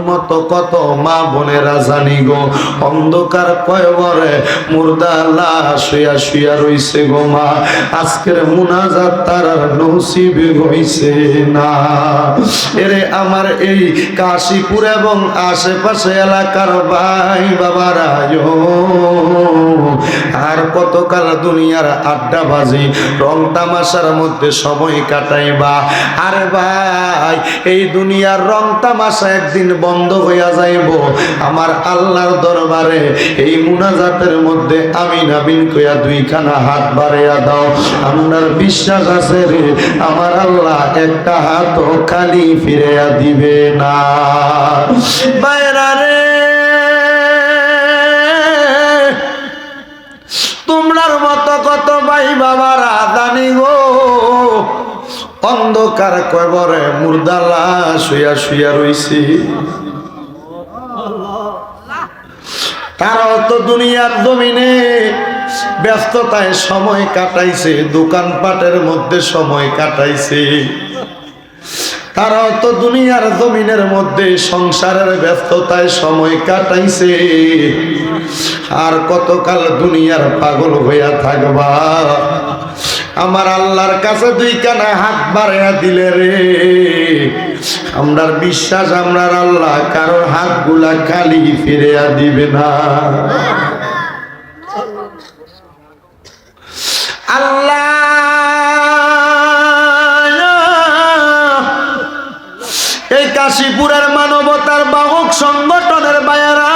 মতো কত মা বোনেরা জানি গো অন্ধকার কয়বরে মুর্দা লাশ শুয়া শুয়া রইছে গো মা। আজকের মুনাজাত তার নসিব হইছে না। এরে আমার এই কাশীপুর এবং আশেপাশে এলাকার ভাই বাবারা আর কতকাল দুনিয়ার আড্ডাবাজি রং তামাশার মধ্যে সময় কাটাইবা? আরে ভাই এই দুনিয়ার রং তামাশা একদিন বন্ধ হইয়া যাইব। আমার আল্লাহর দরবারে এই মুনাজাতের মধ্যে আমিন আমিন কইয়া দুইখানা হাত বাড়াইয়া দাও। আমার বিশ্বাস আছে রে আমার আল্লাহ একটা হাতও খালি ফিরাইয়া দিবে না। বাইরা রে তোমরার মতো কত ভাই বাবারা জানি গো অন্ধকার কবরে মুর্দা লাশ শুয়া শুয়া রইছি। তারাও তো দুনিয়ার জমিনে ব্যস্ততায় সময় কাটাইছে, দোকানপাটের মধ্যে সময় কাটাইছে। তারাও তো দুনিয়ার জমিনের মধ্যে সংসারের ব্যস্ততায় সময় কাটাইছে। আর কতকাল দুনিয়ার পাগল হইয়া থাকবা? আমার আল্লাহর কাছে দুইখানা হাত বাড়াইয়া দিলে রে আমরার বিশ্বাস আমরার আল্লাহ কারোর হাতগুলা খালি ফিরিয়া দিবে না। আল্লাহ এই কাশীপুরের মানবতার বাহক সংগঠনের বায়ারা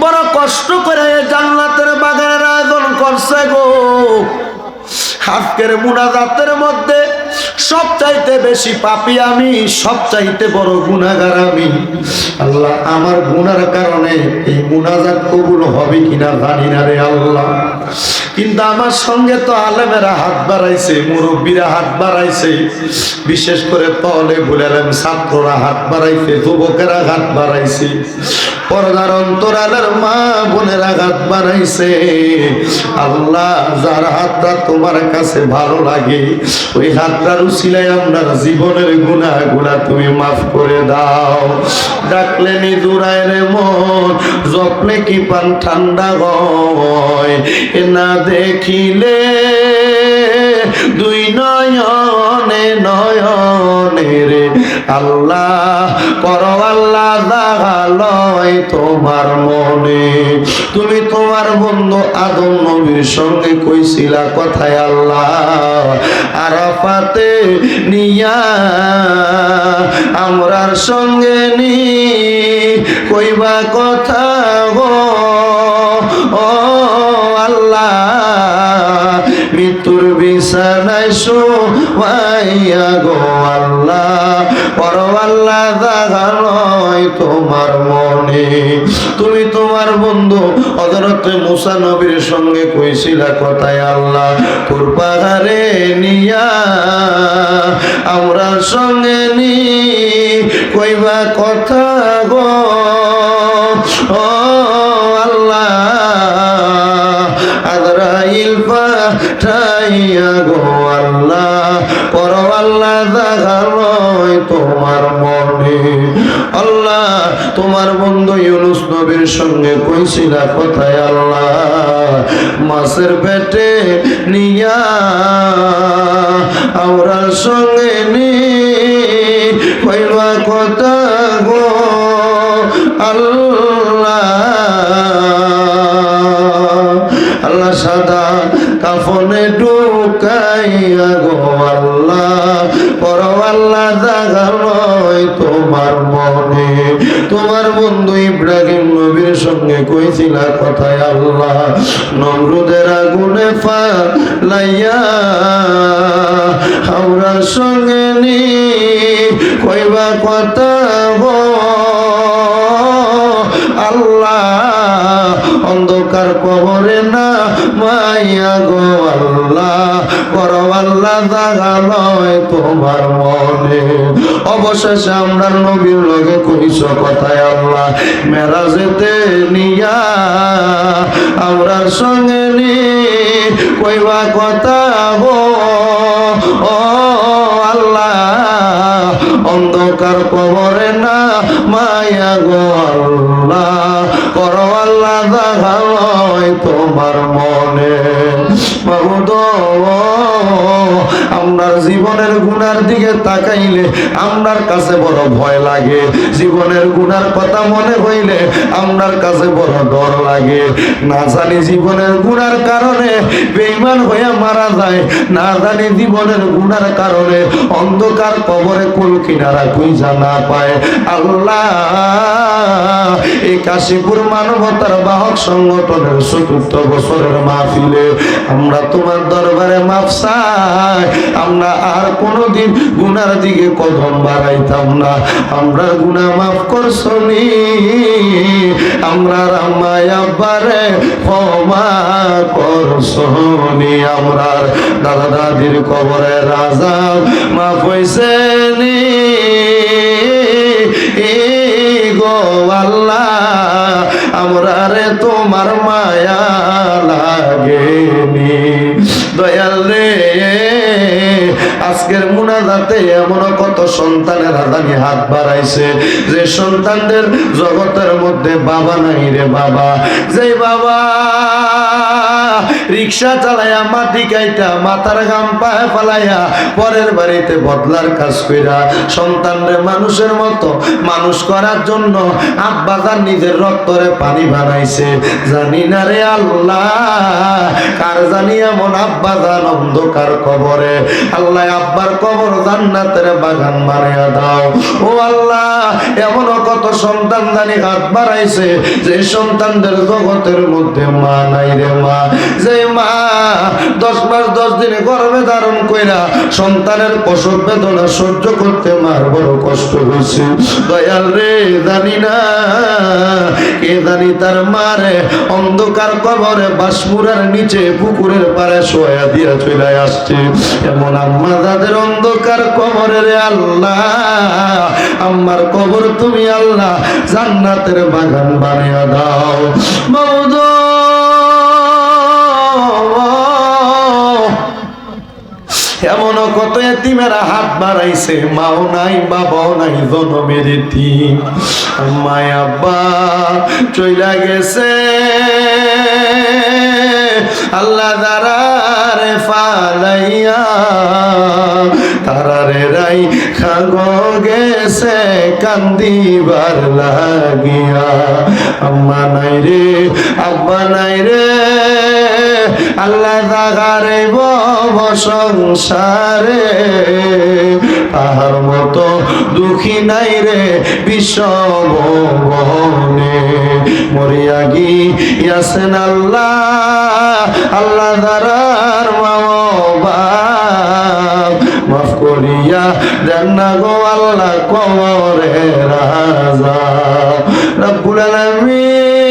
বড় কষ্ট করে জান্নাতের বাগানের আয়োজন করছে গো। আজকের মুনাজাতের মধ্যে সবচাইতে বেশি পাপী আমি, সবচাইতে বড় গুনাহগার আমি। আল্লাহ আমার গুনার কারণে এই মুনাজাত কবুল হবে কিনা জানি না রে আল্লাহ। কিন্তু আমার সঙ্গে তো আলেমেরা হাত বাড়াইছে, মুরব্বীরা হাত বাড়াইছে, বিশেষ করে তলে বলেলেন ছাত্ররা হাত বাড়াইছে, যুবকেরা হাত বাড়াইছে, পর্দার অন্তরালের মা বোনেরা হাত বাড়াইছে। আল্লাহ যার হাতটা তোমার কাছে ভালো লাগে ওই হাতটার উসিলায় আপনার জীবনের গুনাহগুলা তুমি মাফ করে দাও। ডাকলে নিজুরায় রে মন, জপলে কি পান ঠান্ডা হয়, এ না দেখিলে দুই নয়নে নয়নে রে আল্লাহ করো আল্লাহ দাগালয় তোমার মনে। তুমি তোমার বন্ধু আদম নবীর সঙ্গে কইছিলা কথায় আল্লাহ আরাফাতে নিয়া আমরার সঙ্গে নি কইবা কথা গো ও আল্লাহ মৃত্যুর বিছানায় শোয়াইয়া গো আল্লাহ পরো আল্লাহ দাগালয় তোমার মনে। তুমি তোমার বন্ধু হযরত মুসা নবীর সঙ্গে কইছিলা কথায় আল্লাহ তোর পাহাড়ে নিয়া আমরার সঙ্গে নি কইবা কথা গো ও আল্লাহ আজরাইল পাঠাইয়া গো আল্লাহ পরো আল্লাহ দাগালয় তোমার মনে। আল্লাহ তোমার বন্ধু ইউনূস নবীর সঙ্গে কইছিলা কথায় আল্লাহ মাছের পেটে নিয়া আমরার সঙ্গে নি কইবা কথা গো আল্লাহ। আল্লাহ সাদা কাফনে ঢুকাইয়া গো আল্লাহ পরো আল্লাহ দাগালয় তোমার মনে। তোমার বন্ধু ইব্রাহিম নবীর সঙ্গে কইছিলা কথায় আল্লাহ নমরুদের আগুনে ফালাইয়া আমরার সঙ্গে নি কইবা কথা গো আল্লাহ অন্ধকার কবরে না মাইয়া গো আল্লাহ করো আল্লাহ দাগালয় তোমার মনে। অবশেষে আমরা নবীর লগে কইছ কথায় আল্লাহ মেরাজেতে নিয়া আমরার সঙ্গে নি কইবা কথা গো ও আল্লাহ অন্ধকার কবরে না মায়া গো আল্লাহ করো আল্লাহ জাগায় তোমার মনে মাবুদ আমরার জীবনের গুনার দিকে তাকাইলে আমরার কাছে বড় ভয় লাগে জীবনের গুনার কথা মনে হইলে আমরার কাছে বড় ডর লাগে না জানি জীবনের গুনার কারণে বেঈমান হয়ে মারা যায় না জানি জীবনের গুনার কারণে অন্ধকার কবরে কুল কিনারা খুঁজা না পায় আল্লাহ এই কাশীপুর মানবতার বাহক সংগঠনের ৪র্থ বছরের মাহফিলে আমরা তোমার দরবারে মাফ চাই আমরা আর কোনোদিন গুনার দিকে কদম বাড়াইতাম না আমরা গুনাহ মাফ করছনি আমরা আম্মায় আব্বারে ক্ষমা করছনি আমরা দাদা দাদির কবরে রাজা মাফ হইছেনি গো আল্লাহ আমরা রে তোমার মায়া লাগেনি দয়াল রে আজকের মুনাজাতে এমন কত সন্তানের হাতানি হাত বাড়াইছে যে সন্তানদের জগতের মধ্যে বাবা নাই রে বাবা যে বাবা রিক্সা চালাইয়া মাটি কাইটা মাথার গাম পায়ে ফালাইয়া পরের বাড়িতে বদলার কাজ কইরা সন্তানরে মানুষের মতো মানুষ করার জন্য আব্বাজান নিজের রক্তরে পানি বানাইছে জানি না রে আল্লাহ কার জানি এমন আব্বাজান অন্ধকার কবরে আল্লাহ আব্বার কবর জান্নাতের বাগান বানাইয়া দাও ও আল্লাহ এমন কত সন্তান জানি হাত বাড়াইছে যে সন্তানদের জগতের মধ্যে মা নাই রে মা যে মা 10 মাস 10 দিনে গর্ভে ধারণ কইরা সন্তানের প্রসব বেদনা সহ্য করতে মার বড় কষ্ট হয়েছে দয়াল রে জানি না কে জানি তার মারে অন্ধকার কবরে বাসমুরার নিচে পুকুরের পাড়ে শোয়া দিয়া চলে আসছে এমন আম্মা যাদের অন্ধকার কবরে রে আল্লাহ আম্মার কবর তুমি আল্লাহ জান্নাতের বাগান বানিয়ে দাও মাওলানা এমন কত এতিমেরা হাত বাড়াইছে মাও নাই বাবাও নাই জনমের এতিম আম্মায় আব্বা চইলা গেছে আল্লাহ দারারে ফালাইয়া তারারে রাই খাগো গেছে কান্দিবার লাগিয়া আম্মা নাই রে আব্বা নাই রে আল্লাহ দাগারে বব সংসারে তাহার মতো দুঃখী নাই রে বিশ্বভুবনে মরিয়া গিয়াছেন আল্লাহ আল্লাহ দারার মা মাফ করিয়া দেন না গো আল্লাহ কবরে রাজা রব্বুল আলামিন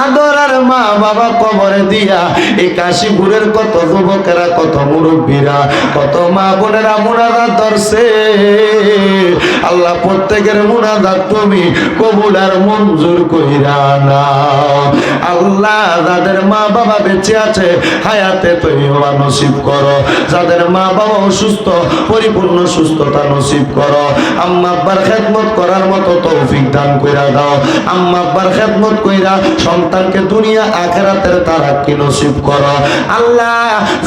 আদরার মা বাবা কবরে দিয়া এই কাশীপুরের কত যুবকেরা কত মুরব্বীরা কত মা বোনেরা মুনাজাত ধরছে আল্লাহ প্রত্যেকের মুনাজাত তুমি কবুল আর মঞ্জুর কইরা নাও আল্লাহ যাদের মা বাবা বেঁচে আছে হায়াতে তৈবা নসিব করো যাদের মা বাবা অসুস্থ পরিপূর্ণ সুস্থতা নসিব করো আম্মা আব্বার খেদমত করার মতো তৌফিক দান কইরা দাও আম্মা আব্বার খেদমত কইরা সন্তানকে দুনিয়া আখিরাতের তারাক্কি নসিব করো আল্লাহ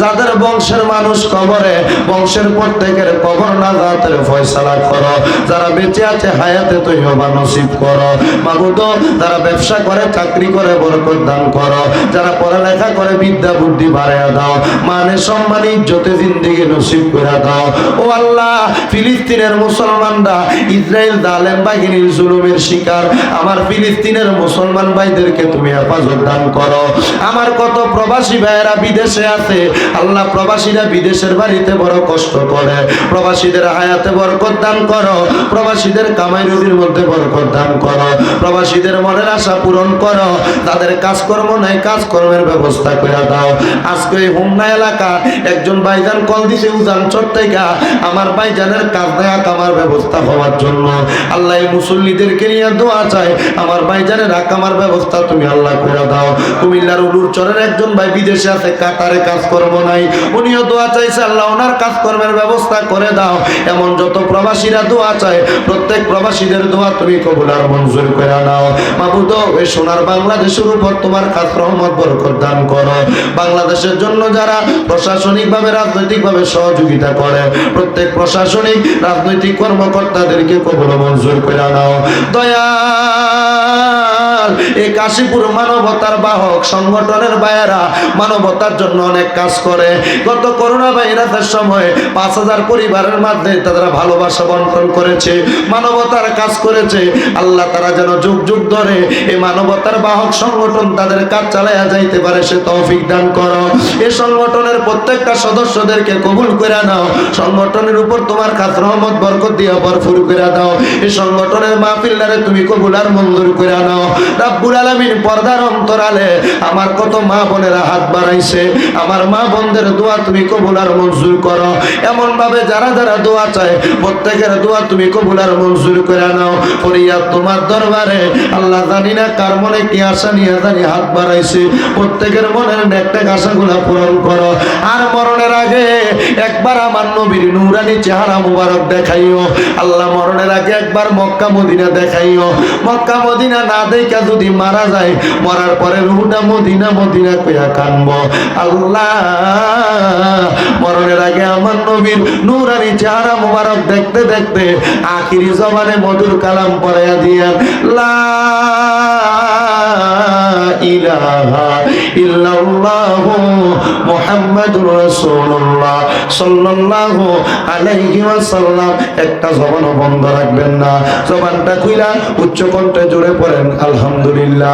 যাদের বংশের মানুষ কবরে বংশের প্রত্যেকের কবর নাজাতের ফয়সালা করো যারা বেঁচে আছে হায়াতে তৈবা নসিব করো মাবুদ যারা ব্যবসা করে চাকরি করে বরকত দান করো যারা পড়ালেখা করে বিদ্যা বুদ্ধি বাড়াইয়া দাও মানে সম্মান ইজ্জতে জিন্দেগি নসিব করে দাও ও আল্লাহ ফিলিস্তিনের মুসলমানরা ইসরায়েল জালেম বাহিনীর জুলুমের শিকার আমার ফিলিস্তিনের মুসলমান ভাইদেরকে তুমি হেফাজত দান করো আমার কত প্রবাসী ভাইয়েরা বিদেশে আছে আল্লাহ প্রবাসীরা বিদেশের বাড়িতে বড় কষ্ট করে প্রবাসীদের হায়াতে বরকত দান করো প্রবাসীদের কামাই রুজির মধ্যে বরকত দান করো প্রবাসীদের মনের আশা পূরণ করো তাদের কাজকর্ম নাই কাজকর্মের ব্যবস্থা করে দাও আজকে এই হোমনা এলাকা একজন ভাইজান কল দিছে উজানচর থেকে আমার ভাইজানের কাজ দেয়া কামার ব্যবস্থা হওয়ার জন্য আল্লাহ এই মুসল্লিদেরকে নিয়ে দোয়া চাই আমার ভাইজানের কামার ব্যবস্থা তুমি আল্লাহ করে দাও কুমিল্লার উলুরচরের একজন ভাই বিদেশে আছে কাতারে কাজকর্ম নাই উনিও দোয়া চাইছে আল্লাহ ওনার কাজকর্মের ব্যবস্থা করে দাও এমন যত প্রবাসীরা দোয়া চায় প্রত্যেক প্রবাসীদের দোয়া তুমি কবুল আর মঞ্জুর করে নাও। মাবুদ এই সোনার বাংলাদেশের উপর তোমার খাস রহমত বরকত দান করো। বাংলাদেশের জন্য যারা প্রশাসনিকভাবে রাজনৈতিকভাবে সহযোগিতা করে প্রত্যেক প্রশাসনিক রাজনৈতিক কর্মকর্তাদেরকে কবুল মঞ্জুর করে নাও। দয়াল এই কাশীপুর মানবতার বাহক সংগঠনের ভাইয়েরা মানবতার জন্য অনেক কাজ করে। গত করোনা ভাইরাসের সময় 5,000 পরিবারের মধ্যে তারা ভালোবাসা বন্টন করেছে, মানবতার কাজ করেছে। আল্লাহ তারা যেন যুগ যুগ ধরে এই মানবতার বাহক সংগঠন তাদের কাজ চালাইয়া যাইতে পারে সে তৌফিক দান করো। এই সংগঠনের প্রত্যেকটা সদস্যদেরকে কবুল করে নাও। সংগঠনের উপর তোমার খাস রহমত বরকত দিয়ে ভরপুর করে দাও। এই সংগঠনের মাহফিলদারে তুমি কবুল আর মঞ্জুর করে নাও। রাব্বুল আলামিন পর্দার অন্তরালে আমার কত মা বোনেরা হাত বাড়াইছে, আমার মা বোনদের দোয়া তুমি কবুল আর মঞ্জুর করো। এমন ভাবে যারা যারা দোয়া চায় প্রত্যেকের দোয়া তুমি কবুল আর মঞ্জুর করে নাও। ফরিয়াদ তোমার দরবারে আল্লাহ, জানি না কার মনে কি আশা নিয়ে জানি হাত বাড়াইছে, প্রত্যেকের মনের নেক আশাগুলা পূরণ করো। আর মরণের আগে একবার আমার নবীর নূরানি চেহারা মুবারক দেখাইও আল্লাহ। মরণের আগে একবার মক্কা মদিনা দেখাইও। মক্কা মদিনা না দেখা যদি মারা যায়, মরার পরে রুহটা মদিনা মদিনা কইয়া কানব আল্লাহ। মরণের আগে আমার নবীর নূরানি চেহারা মুবারক দেখতে দেখতে আখিরি জবানে মধুর কালাম পড়াইয়া দিয়া লা ইলাহা ইল্লাল্লাহু মুহাম্মাদুর রাসূলুল্লাহ সাল্লাল্লাহু আলাইহি ওয়াসাল্লাম। একটা জবানও বন্ধ রাখবেন না, জবানটা খুইলা উচ্চ কণ্ঠে জোরে পড়েন আলহামদুলিল্লাহ।